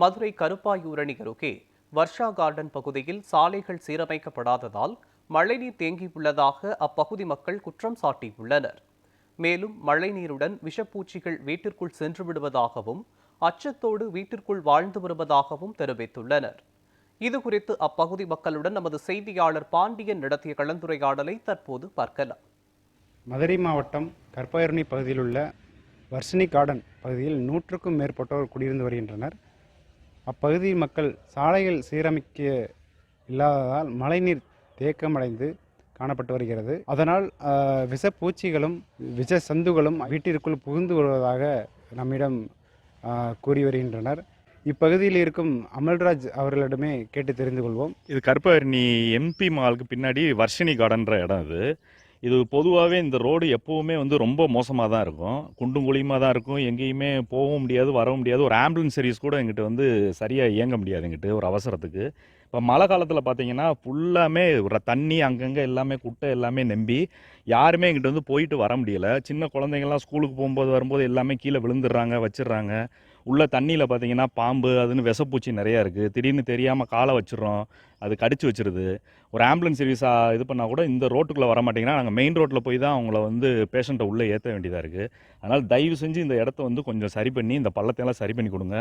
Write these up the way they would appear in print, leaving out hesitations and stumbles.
மதுரை கருப்பாயூரணி அருகே வர்ஷா கார்டன் பகுதியில் சாலைகள் சீரமைக்கப்படாததால் மழைநீர் தேங்கியுள்ளதாக அப்பகுதி மக்கள் குற்றம் சாட்டியுள்ளனர். மேலும் மழைநீருடன் விஷப்பூச்சிகள் வீட்டிற்குள் சென்று விடுவதாகவும் அச்சத்தோடு வீட்டிற்குள் வாழ்ந்து வருவதாகவும் தெரிவித்துள்ளனர். இதுகுறித்து அப்பகுதி மக்களுடன் நமது செய்தியாளர் பாண்டியன் நடத்திய கலந்துரையாடலை தற்போது பார்க்கலாம். மதுரை மாவட்டம் கருப்பாயூரணி பகுதியில் உள்ள வர்ஷினி கார்டன் பகுதியில் 100க்கும் மேற்பட்டோர் குடியிருந்து வருகின்றனர். அப்பகுதி மக்கள் சாலைகள் சீரமைக்க இல்லாததால் மழைநீர் தேக்கமடைந்து காணப்பட்டு வருகிறது. அதனால் விஷப்பூச்சிகளும் விஷ சந்துகளும் வீட்டிற்குள் புகுந்து வருவதாக நம்மிடம் கூறி வருகின்றனர். இப்பகுதியில் இருக்கும் அமல்ராஜ் அவர்களிடமே கேட்டு தெரிந்து கொள்வோம். இது கருப்பாயூரணி எம்பி மாலுக்கு பின்னாடி வர்ஷினி கார்டன்ற இடம். இது பொதுவாகவே இந்த ரோடு எப்போவுமே ரொம்ப மோசமாக தான் இருக்கும், குண்டும் குழியுமாக தான் இருக்கும். எங்கேயுமே போகவும் முடியாது, வரவும் முடியாது. ஒரு ஆம்புலன்ஸ் சர்வீஸ் கூட எங்கிட்ட சரியாக இயங்க முடியாது எங்கிட்ட ஒரு அவசரத்துக்கு. இப்போ மழை காலத்தில் பார்த்தீங்கன்னா ஃபுல்லாமே ஒரு தண்ணி அங்கங்கே எல்லாமே குட்டை எல்லாமே நம்பி யாருமே எங்கிட்ட போயிட்டு வர முடியலை. சின்ன குழந்தைங்கள்லாம் ஸ்கூலுக்கு போகும்போது வரும்போது எல்லாமே கீழே விழுந்துடுறாங்க, வச்சிடுறாங்க. உள்ள தண்ணியில் பார்த்தீங்கன்னா பாம்பு அதுன்னு விஷப்பூச்சி நிறையா இருக்குது. திடீர்னு தெரியாமல் காலை வச்சிடறோம், அது கடிச்சு வச்சிருது. ஒரு ஆம்புலன்ஸ் சர்வீஸாக இது பண்ணால் கூட இந்த ரோட்டுக்குள்ளே வர மாட்டேங்கன்னா நாங்கள் மெயின் ரோட்டில் போய் தான் அவங்கள பேஷண்ட்டை உள்ளே ஏற்ற வேண்டியதாக இருக்குது. அதனால் தயவு செஞ்சு இந்த இடத்த கொஞ்சம் சரி பண்ணி இந்த பள்ளத்தையெல்லாம் சரி பண்ணி கொடுங்க.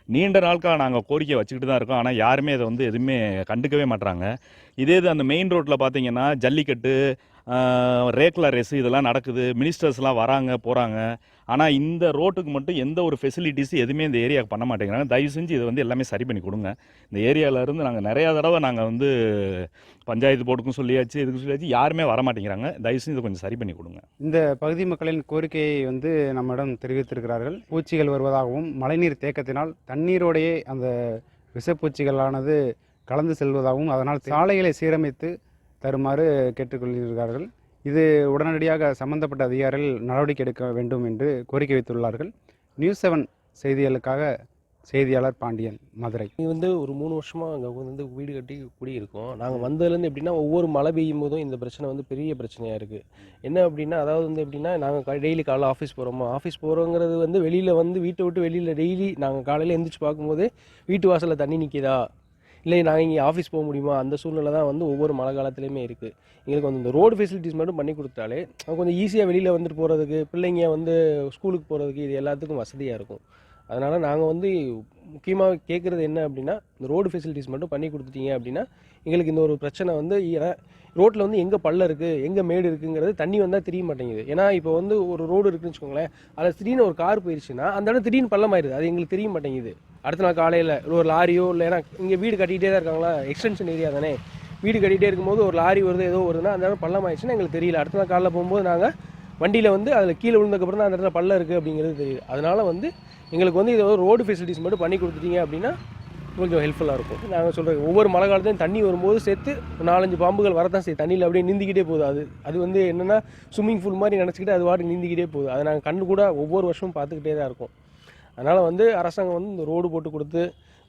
நீண்ட நாட்களாக நாங்கள் கோரிக்கை வச்சுக்கிட்டு தான் இருக்கோம். ஆனால் யாருமே அதை எதுவுமே கண்டுக்கவே மாட்டுறாங்க. இதே இது அந்த மெயின் ரோட்டில் பார்த்தீங்கன்னா ஜல்லிக்கட்டு, ரேக்லா ரேஸு இதெல்லாம் நடக்குது. மினிஸ்டர்ஸ்லாம் வராங்க போகிறாங்க. ஆனால் இந்த ரோட்டுக்கு மட்டும் எந்த ஒரு ஃபெசிலிட்டிஸும் எதுவுமே இந்த ஏரியாவுக்கு பண்ண மாட்டேங்கிறாங்க. தயவு செஞ்சு இதை எல்லாமே சரி பண்ணி கொடுங்க. இந்த ஏரியாவிலேருந்து நாங்கள் நிறையா தடவை நாங்கள் பஞ்சாயத்து போர்டுக்கும் சொல்லியாச்சு, இதுக்கு சொல்லியாச்சு, யாருமே வர மாட்டேங்கிறாங்க. தயவு செஞ்சு இதை கொஞ்சம் சரி பண்ணி கொடுங்க. இந்த பகுதி மக்களின் கோரிக்கையை நம்மிடம் தெரிவித்திருக்கிறார்கள். பூச்சிகள் வருவதாகவும் மழைநீர் தேக்கத்தினால் தண்ணீரோடையே அந்த விஷப்பூச்சிகளானது கலந்து செல்வதாகவும் அதனால் சாலைகளை சீரமைத்து தருமாறு கேட்டுக்கொள்கிறார்கள். இது உடனடியாக சம்பந்தப்பட்ட அதிகாரிகள் நடவடிக்கை எடுக்க வேண்டும் என்று கோரிக்கை வைத்துள்ளார்கள். நியூஸ் 7 செய்திகளுக்காக செய்தியாளர் பாண்டியன், மதுரை. இது ஒரு 3 வருஷமாக அங்கே வீடு கட்டி குடியிருக்கோம். நாங்கள் வந்ததுலேருந்து எப்படின்னா ஒவ்வொரு மழை பெய்யும் போதும் இந்த பிரச்சனை பெரிய பிரச்சனையாக இருக்குது. என்ன அப்படின்னா அதாவது எப்படின்னா நாங்கள் டெய்லி காலைல ஆஃபீஸ் போகிறோமா, ஆஃபீஸ் போகிறோங்கிறது வெளியில் வீட்டை விட்டு வெளியில் டெய்லி நாங்கள் காலையில் எழுந்திரிச்சு பார்க்கும்போது வீட்டு வாசலில் தண்ணி நிற்கிதா, இல்லை நாங்கள் இங்கே ஆஃபீஸ் போக முடியுமா, அந்த சூழ்நிலை தான் ஒவ்வொரு மழை காலத்துலேயுமே இருக்குது. எங்களுக்கு இந்த ரோடு ஃபெசிலிட்டிஸ் மட்டும் பண்ணி கொடுத்தாலே கொஞ்சம் ஈஸியாக வெளியில் போகிறதுக்கு, பிள்ளைங்க ஸ்கூலுக்கு போகிறதுக்கு இது எல்லாத்துக்கும் வசதியாக இருக்கும். அதனால் நாங்கள் முக்கியமாக கேட்குறது என்ன அப்படின்னா இந்த ரோடு ஃபெசிலிட்டிஸ் மட்டும் பண்ணி கொடுத்துட்டீங்க அப்படின்னா எங்களுக்கு இந்த ஒரு பிரச்சனை ஏன்னா ரோட்டில் எங்கே பள்ளம் இருக்குது, எங்கே மேடு இருக்குங்கிறது தண்ணி வந்தால் தெரிய மாட்டேங்குது. ஏன்னா இப்போ ஒரு ரோடு இருக்குன்னு வச்சுக்கோங்களேன், அதில் திடீர்னு ஒரு கார் போயிடுச்சுன்னா அந்த இடம் திடீர்னு பள்ளம் ஆயிடுது, அது எங்களுக்கு தெரிய மாட்டேங்குது. அடுத்த நாள் காலையில் ஒரு லாரியோ இல்லை, ஏன்னா இங்கே வீடு கட்டிகிட்டே தான் இருக்காங்களா, எக்ஸ்டென்ஷன் ஏரியா தானே, வீடு கட்டிகிட்டே இருக்கும்போது ஒரு லாரி வருது ஏதோ வருதுன்னா அந்த இடம் பள்ளம் ஆயிடுச்சுன்னா எங்களுக்கு தெரியல. அடுத்த நாள் காலையில் போகும்போது நாங்கள் வண்டியில் அதில் கீழே விழுந்ததுக்கப்புறம் தான் அந்த இடத்துல பள்ளம் இருக்குது அப்படிங்கிறது தெரியுது. அதனால் எங்களுக்கு இது ரோடு ஃபெசிலிட்டிஸ் மட்டும் பண்ணி கொடுத்துட்டீங்க அப்படின்னா கொஞ்சம் ஹெல்ப்ஃபுல்லாக இருக்கும். நாங்கள் சொல்கிறோம் ஒவ்வொரு மழை காலத்தையும் தண்ணி வரும்போது சேர்த்து 4-5 பாம்புகள் வரதான் செய்யும். தண்ணியில் அப்படியே நீந்திக்கிட்டே போகுது. அது என்னென்னா ஸ்விம்மிங் பூல் மாதிரி நினச்சிக்கிட்டு அது வாட்டுக்கு நீந்திக்கிட்டே போகுது. அதை நாங்கள் கண்ணு கூட ஒவ்வொரு வருஷமும் பார்த்துக்கிட்டே தான் இருக்கோம். அதனால் அரசாங்கம் இந்த ரோடு போட்டு கொடுத்து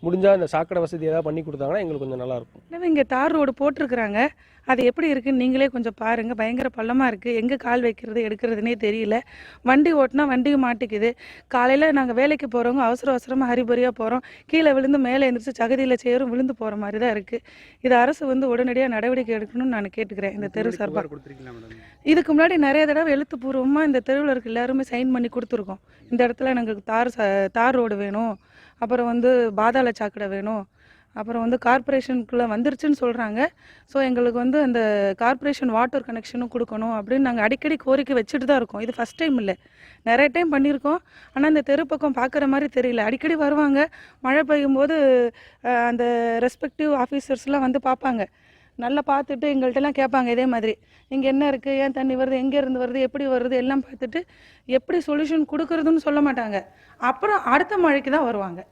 முடிஞ்சால் இந்த சாக்கடை வசதி ஏதாவது பண்ணி கொடுத்தாங்கன்னா எங்களுக்கு கொஞ்சம் நல்லாயிருக்கும். இல்லை, இங்கே தார் ரோடு போட்டிருக்கிறாங்க, அது எப்படி இருக்குன்னு நீங்களே கொஞ்சம் பாருங்கள். பயங்கர பள்ளமாக இருக்குது, எங்கே கால் வைக்கிறது எடுக்கிறதுனே தெரியல. வண்டி ஓட்டினா வண்டிக்கு மாட்டிக்குது. காலையில் நாங்கள் வேலைக்கு போகிறவங்க அவசரமாக ஹரிபரியாக போகிறோம், கீழே விழுந்து மேலே எழுந்திரிச்சு சகதியில் சேரும் விழுந்து போகிற மாதிரி தான் இருக்குது. இது அரசு உடனடியாக நடவடிக்கை எடுக்கணும்னு நான் கேட்டுக்கிறேன். இந்த தெரு சார்பாக இதுக்கு முன்னாடி நிறைய தடவை எழுத்துப்பூர்வமாக இந்த தெருவில் இருக்க எல்லாருமே சைன் பண்ணி கொடுத்துருக்கோம். இந்த இடத்துல நாங்கள் தார் ரோடு வேணும், அப்புறம் பாதாள சாக்கடை வேணும், அப்புறம் கார்பரேஷனுக்குள்ளே வந்துருச்சுன்னு சொல்கிறாங்க. ஸோ எங்களுக்கு அந்த கார்பரேஷன் வாட்டர் கனெக்ஷனும் கொடுக்கணும் அப்படின்னு நாங்கள் அடிக்கடி கோரிக்கை வச்சுட்டு தான் இருக்கோம். இது ஃபஸ்ட் டைம் இல்லை, நிறைய டைம் பண்ணியிருக்கோம். ஆனால் இந்த தெரு பக்கம் பார்க்குற மாதிரி தெரியல. அடிக்கடி வருவாங்க, மழை பெய்யும் போது அந்த ரெஸ்பெக்டிவ் ஆஃபீஸர்ஸ்லாம் பார்ப்பாங்க. நல்லா பார்த்துட்டு எங்கள்கிட்டலாம் கேட்பாங்க இதே மாதிரி, இங்கே என்ன இருக்குது, ஏன் தண்ணி வருது, எங்கேருந்து வருது, எப்படி வருது எல்லாம் பார்த்துட்டு எப்படி சொல்யூஷன் கொடுக்குறதுன்னு சொல்ல மாட்டாங்க. அப்புறம் அடுத்த மழைக்கு தான் வருவாங்க.